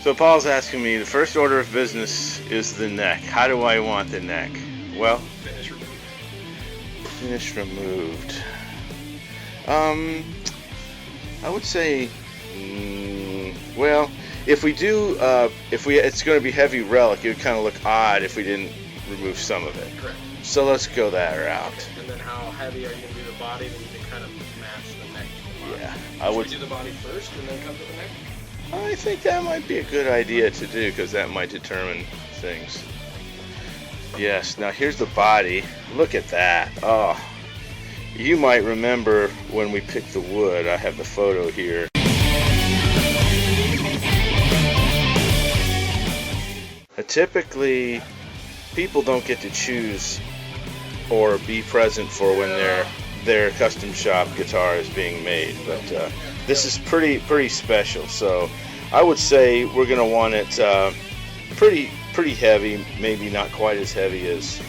So Paul's asking me, the first order of business is the neck. How do I want the neck? Well, Finish removed. Finish removed. I would say, well, if we do, it's going to be heavy relic, it would kind of look odd if we didn't remove some of it. Correct. So let's go that route. And then how heavy are you going to do the body? Then you can kind of match the neck to the body. Yeah, I Should would. we do the body first and then come to the neck? I think that might be a good idea to do, because that might determine things. Yes, now here's the body. Look at that. Oh, you might remember when we picked the wood. I have the photo here. Typically, people don't get to choose or be present for when their custom shop guitar is being made, but this is pretty special. So I would say we're gonna want it pretty heavy, maybe not quite as heavy as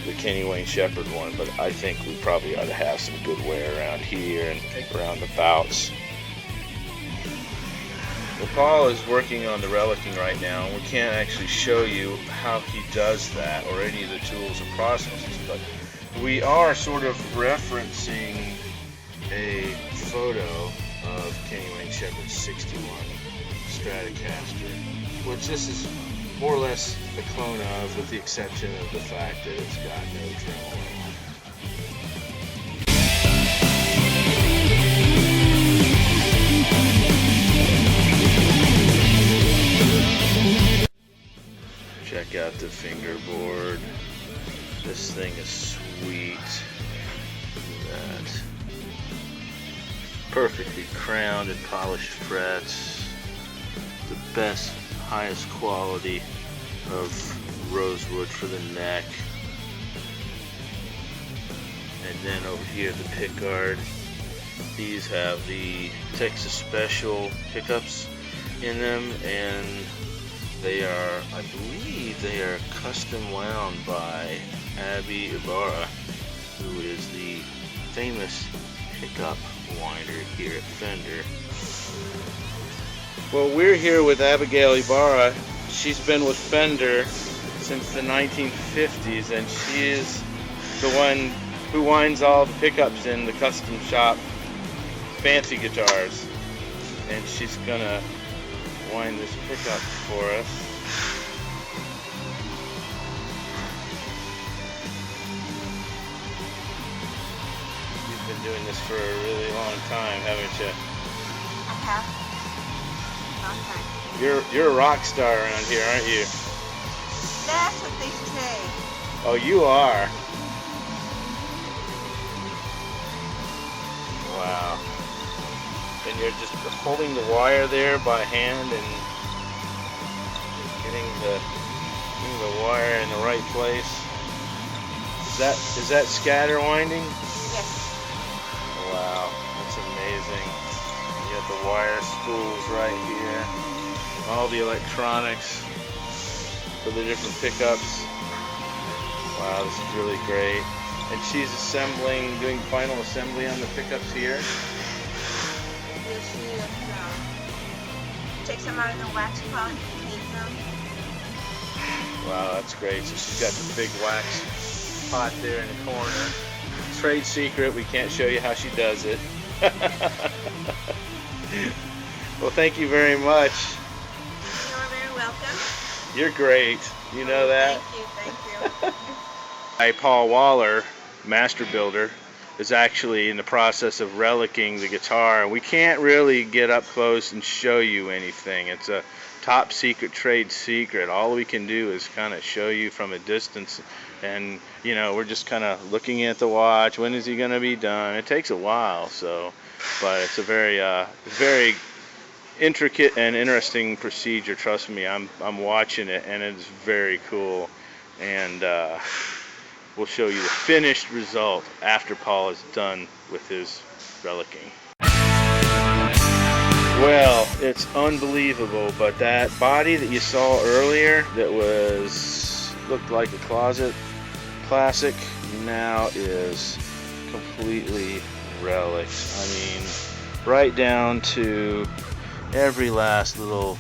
the Kenny Wayne Shepherd one, but I think we probably ought to have some good wear around here and around the bouts. Well, Paul is working on the relicing right now, and we can't actually show you how he does that or any of the tools or processes, but we are sort of referencing a photo of Kenny Wayne Shepherd's 61 Stratocaster, which this is more or less a clone of, with the exception of the fact that it's got no tremolo. Check out the fingerboard. This thing is sweet. Look at that. Perfectly crowned and polished frets. The best, highest quality of rosewood for the neck. And then over here the pickguard. These have the Texas Special pickups in them, and they are, I believe they are custom wound by Abby Ibarra, who is the famous pickup winder here at Fender. Well, we're here with Abigail Ibarra. She's been with Fender since the 1950s, and she is the one who winds all the pickups in the custom shop fancy guitars. And she's gonna wind this pickup for us. You've been doing this for a really long time, haven't you? I have. Long time. You're a rock star around here, aren't you? That's what they say. Oh, you are. Wow. And you're just holding the wire there by hand and getting the wire in the right place. Is that scatter winding? Yes. Wow, that's amazing. You got the wire spools right here. All the electronics for the different pickups. Wow, this is really great. And she's doing final assembly on the pickups here. She takes them out of the wax pot and paints them. Wow, that's great. So she's got the big wax pot there in the corner. Trade secret, we can't show you how she does it. Well, thank you very much. You're very welcome. You're great. You know that? Thank you. Paul Waller, master builder, is actually in the process of relicing the guitar, and we can't really get up close and show you anything. It's a top secret trade secret. All we can do is kind of show you from a distance, and you know, we're just kind of looking at the watch. When is he going to be done? It takes a while, so, but it's a very intricate and interesting procedure. Trust me, I'm watching it, and it's very cool. And we'll show you the finished result after Paul is done with his relicing. Well, it's unbelievable, but that body that you saw earlier that looked like a closet classic now is completely relic. I mean, right down to every last little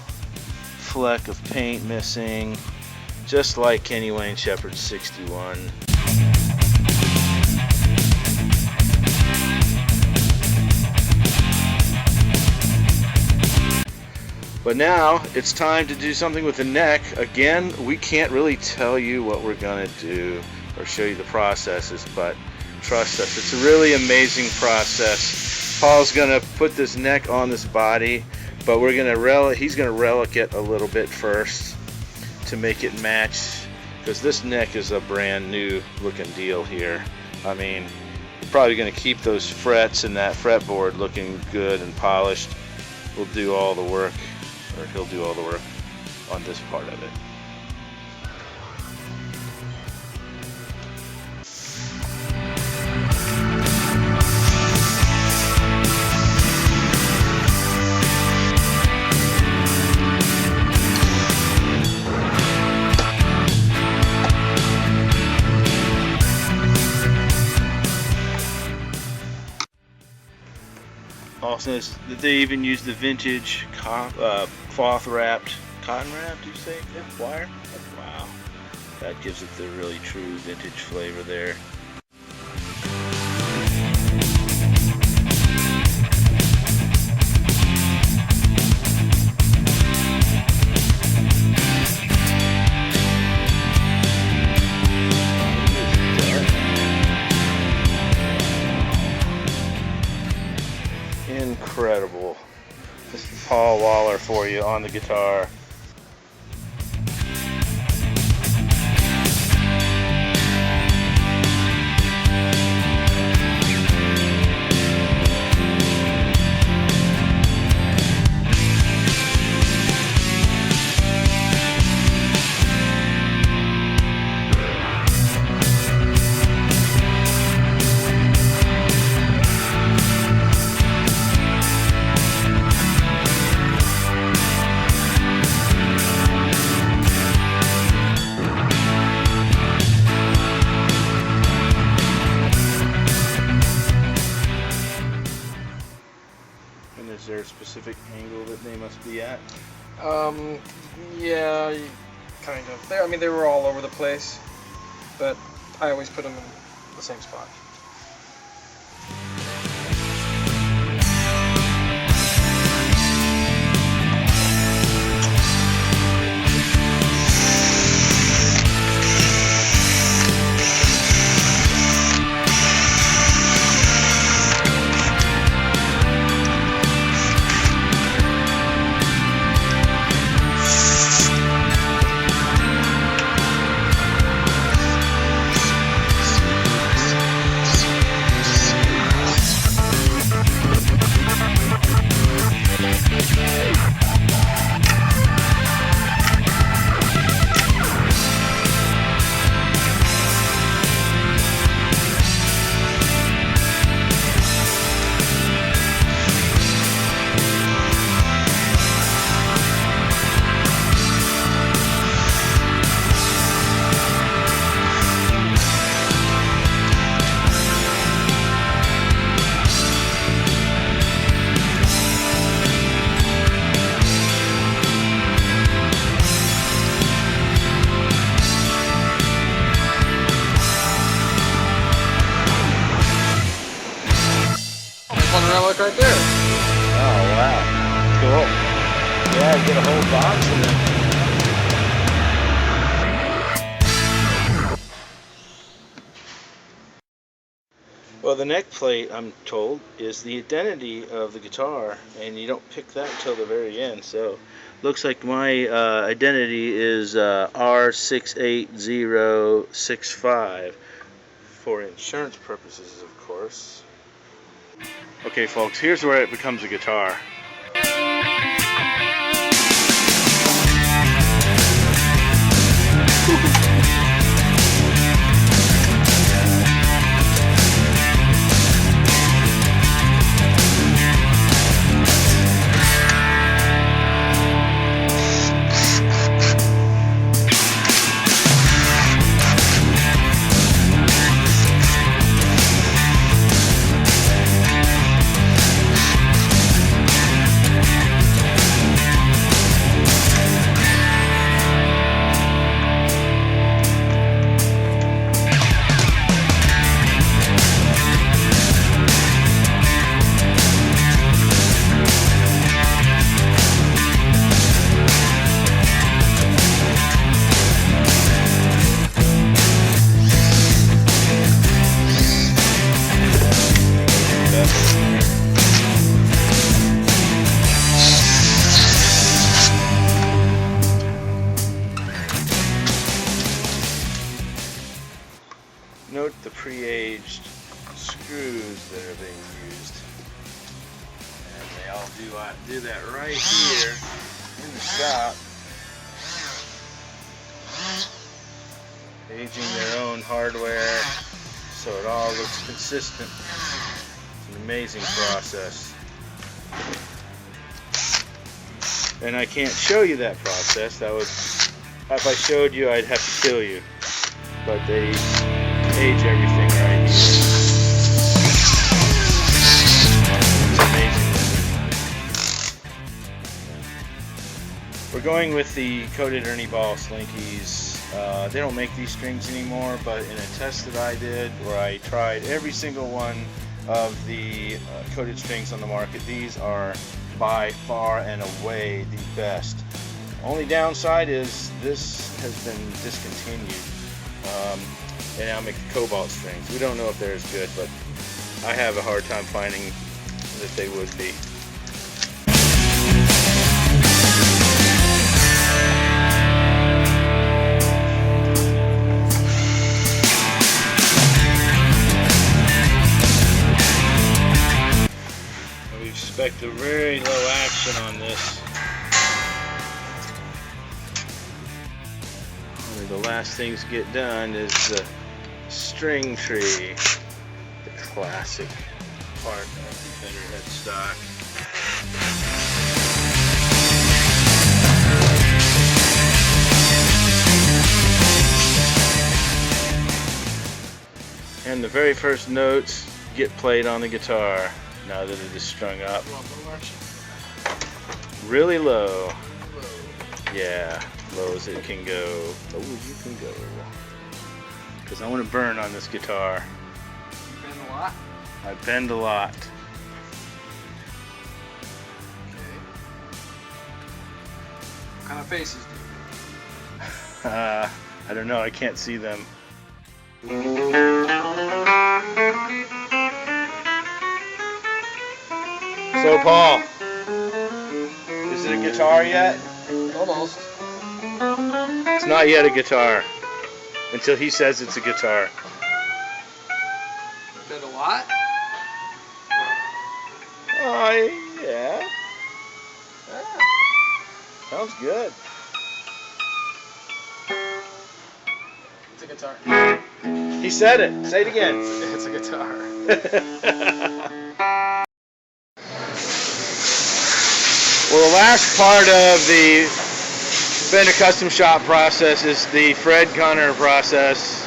fleck of paint missing, just like Kenny Wayne Shepherd's 61. But now it's time to do something with the neck. Again, we can't really tell you what we're gonna do or show you the processes, but trust us, it's a really amazing process. Paul's gonna put this neck on this body, but he's gonna relic it a little bit first to make it match, because this neck is a brand new looking deal here. I mean, we're probably gonna keep those frets and that fretboard looking good and polished. We'll do all the work, or he'll do all the work on this part of it. Also, they even use the vintage cloth wrapped, cotton wrapped, you say? Yeah. Wire? Wow. That gives it the really true vintage flavor there. Incredible. This is Paul Waller for you on the guitar. Is there a specific angle that they must be at? Yeah, kind of. I mean, they were all over the place, but I always put them in the same spot. Relic right there. Oh wow, cool. Yeah, get a whole box in it. Well, the neck plate, I'm told, is the identity of the guitar, and you don't pick that till the very end. So, looks like my identity is R68065 for insurance purposes, of course. Okay, folks, here's where it becomes a guitar. screws that are being used. And they all do that right here in the shop. Aging their own hardware so it all looks consistent. It's an amazing process. And I can't show you that process. That would, if I showed you, I'd have to kill you. But they age everything right here. It's amazing. We're going with the coated Ernie Ball Slinkies. They don't make these strings anymore, but in a test that I did where I tried every single one of the coated strings on the market, these are by far and away the best. Only downside is this has been discontinued. They now make the cobalt strings. We don't know if they're as good, but I have a hard time finding that they would be. We expect a very low action on this. One of the last things to get done is the string tree, the classic part of the Fender headstock. And the very first notes get played on the guitar now that it is strung up. Really low. Yeah, low as it can go. Low as you can go. Because I want to burn on this guitar. You bend a lot? I bend a lot. Okay. What kind of faces do you I don't know, I can't see them. So Paul, is it a guitar yet? make? Almost. It's not yet a guitar. Until he says it's a guitar. Bend a lot? Oh, yeah. Ah. Sounds good. It's a guitar. He said it. Say it again. It's a guitar. Well, the last part of the Fender Custom Shop process is the Fred Gunner process,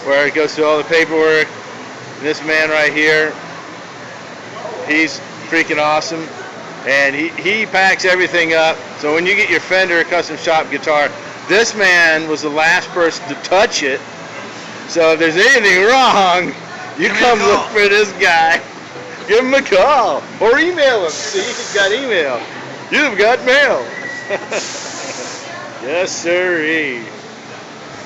where it goes through all the paperwork. And this man right here, he's freaking awesome, and he packs everything up. So when you get your Fender Custom Shop guitar, this man was the last person to touch it. So if there's anything wrong, you come look for this guy. Give him a call or email him. See, he's got email. You've got mail. Yes, sirree.